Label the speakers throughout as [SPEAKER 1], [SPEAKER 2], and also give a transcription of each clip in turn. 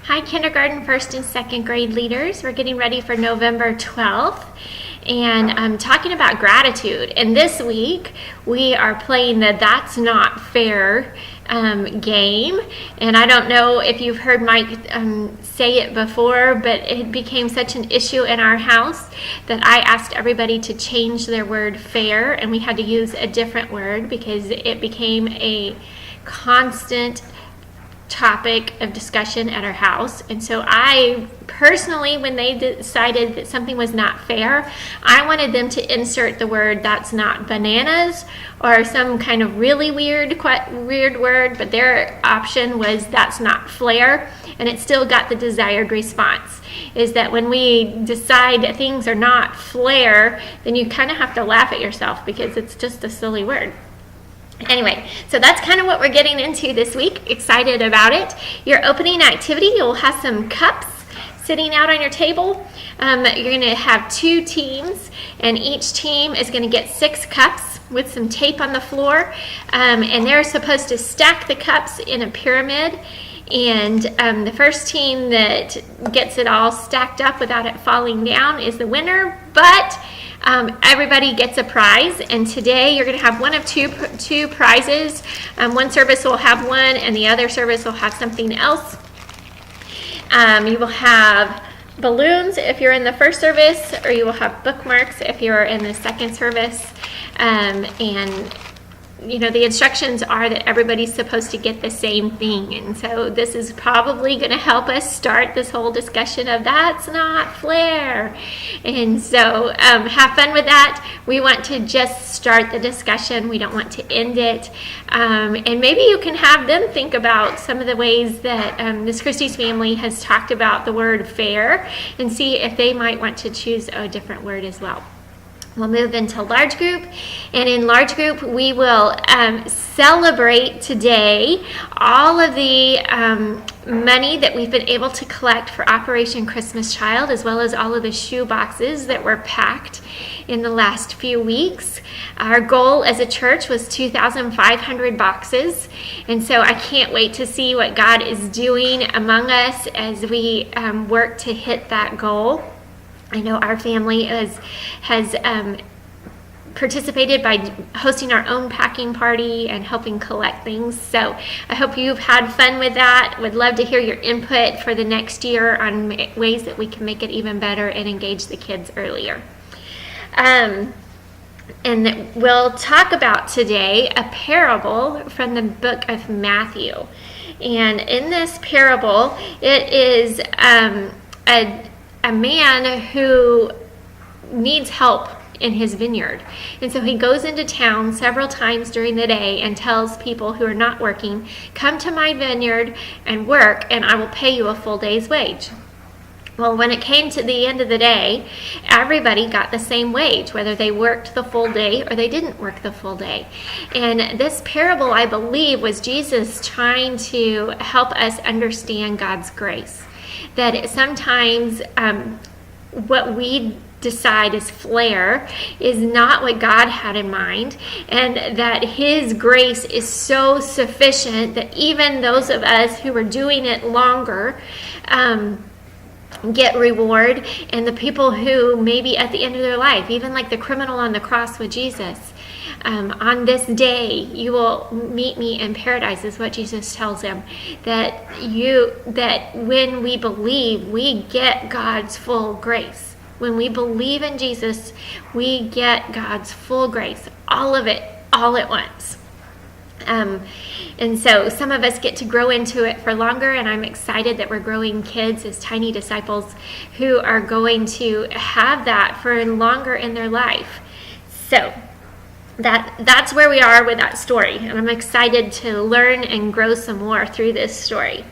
[SPEAKER 1] Hi, kindergarten, first and second grade leaders. We're getting ready for November 12th, and I'm talking about gratitude. And this week, we are playing the That's Not Fair game. And I don't know if you've heard Mike say it before, but it became such an issue in our house that I asked everybody to change their word fair, and we had to use a different word because it became a constant topic of discussion at our house. And so I personally, when they decided that something was not fair, I wanted them to insert the word "that's not bananas" or some kind of really weird word, but their option was "that's not flair," and it still got the desired response. Is that when we decide things are not flair, then you kind of have to laugh at yourself because it's just a silly word. Anyway, so that's kind of what we're getting into this week. Excited about it. Your opening activity, you'll have some cups sitting out on your table. You're going to have 2 teams, and each team is going to get 6 cups with some tape on the floor, and they're supposed to stack the cups in a pyramid. And the first team that gets it all stacked up without it falling down is the winner, but everybody gets a prize, and today you're going to have one of two prizes. One service will have one, and the other service will have something else. You will have balloons if you're in the first service, or you will have bookmarks if you're in the second service. And you know, the instructions are that everybody's supposed to get the same thing. And so this is probably going to help us start this whole discussion of that's not flair. And so have fun with that. We want to just start the discussion. We don't want to end it. And maybe you can have them think about some of the ways that Miss Christie's family has talked about the word fair and see if they might want to choose a different word as well. We'll move into large group, and in large group we will celebrate today all of the money that we've been able to collect for Operation Christmas Child, as well as all of the shoe boxes that were packed in the last few weeks. Our goal as a church was 2,500 boxes, and so I can't wait to see what God is doing among us as we work to hit that goal. I know our family has participated by hosting our own packing party and helping collect things. So I hope you've had fun with that. Would love to hear your input for the next year on ways that we can make it even better and engage the kids earlier. And we'll talk about today a parable from the book of Matthew. And in this parable, it is a man who needs help in his vineyard. And so he goes into town several times during the day and tells people who are not working, come to my vineyard and work, and I will pay you a full day's wage. Well, when it came to the end of the day, everybody got the same wage, whether they worked the full day or they didn't work the full day. And this parable, I believe, was Jesus trying to help us understand God's grace. That sometimes what we decide is flair is not what God had in mind, and that His grace is so sufficient that even those of us who are doing it longer get reward, and the people who maybe at the end of their life, even like the criminal on the cross with Jesus, on this day you will meet me in paradise, is what Jesus tells him. That when we believe, we get God's full grace. When we believe in Jesus, we get God's full grace, all of it, all at once. And so some of us get to grow into it for longer, and I'm excited that we're growing kids as tiny disciples who are going to have that for longer in their life. So that's where we are with that story, and I'm excited to learn and grow some more through this story.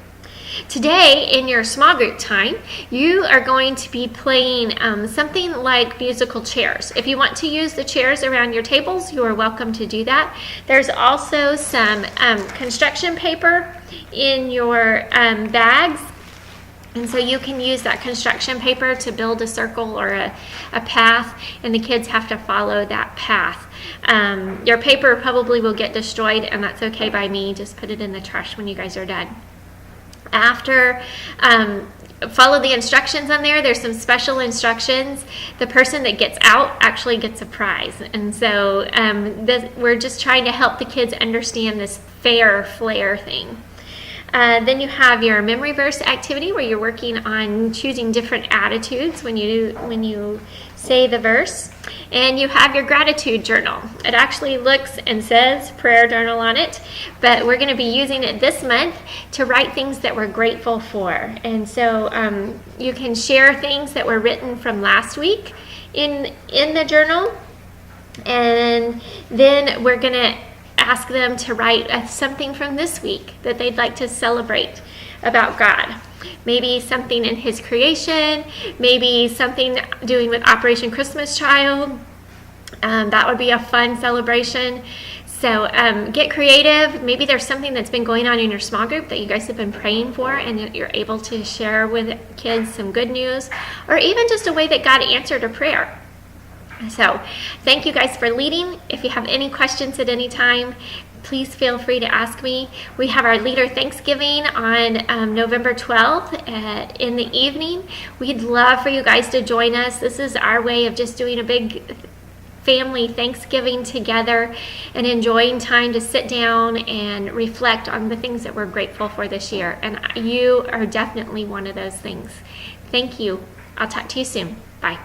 [SPEAKER 1] Today, in your small group time, you are going to be playing something like musical chairs. If you want to use the chairs around your tables, you are welcome to do that. There's also some construction paper in your bags. And so you can use that construction paper to build a circle or a path, and the kids have to follow that path. Your paper probably will get destroyed, and that's okay by me. Just put it in the trash when you guys are done. After follow the instructions on there. There's some special instructions. The person that gets out actually gets a prize. And so we're just trying to help the kids understand this fair flair thing. Then you have your memory verse activity where you're working on choosing different attitudes when you say the verse. And you have your gratitude journal. It actually looks and says prayer journal on it, but we're going to be using it this month to write things that we're grateful for. And so you can share things that were written from last week in the journal, and then we're going to ask them to write something from this week that they'd like to celebrate about God. Maybe something in His creation, maybe something doing with Operation Christmas Child. That would be a fun celebration. So get creative. Maybe there's something that's been going on in your small group that you guys have been praying for, and you're able to share with kids some good news, or even just a way that God answered a prayer. So thank you guys for leading. If you have any questions at any time, please feel free to ask me. We have our Leader Thanksgiving on November 12th in the evening. We'd love for you guys to join us. This is our way of just doing a big family Thanksgiving together and enjoying time to sit down and reflect on the things that we're grateful for this year. And you are definitely one of those things. Thank you. I'll talk to you soon. Bye.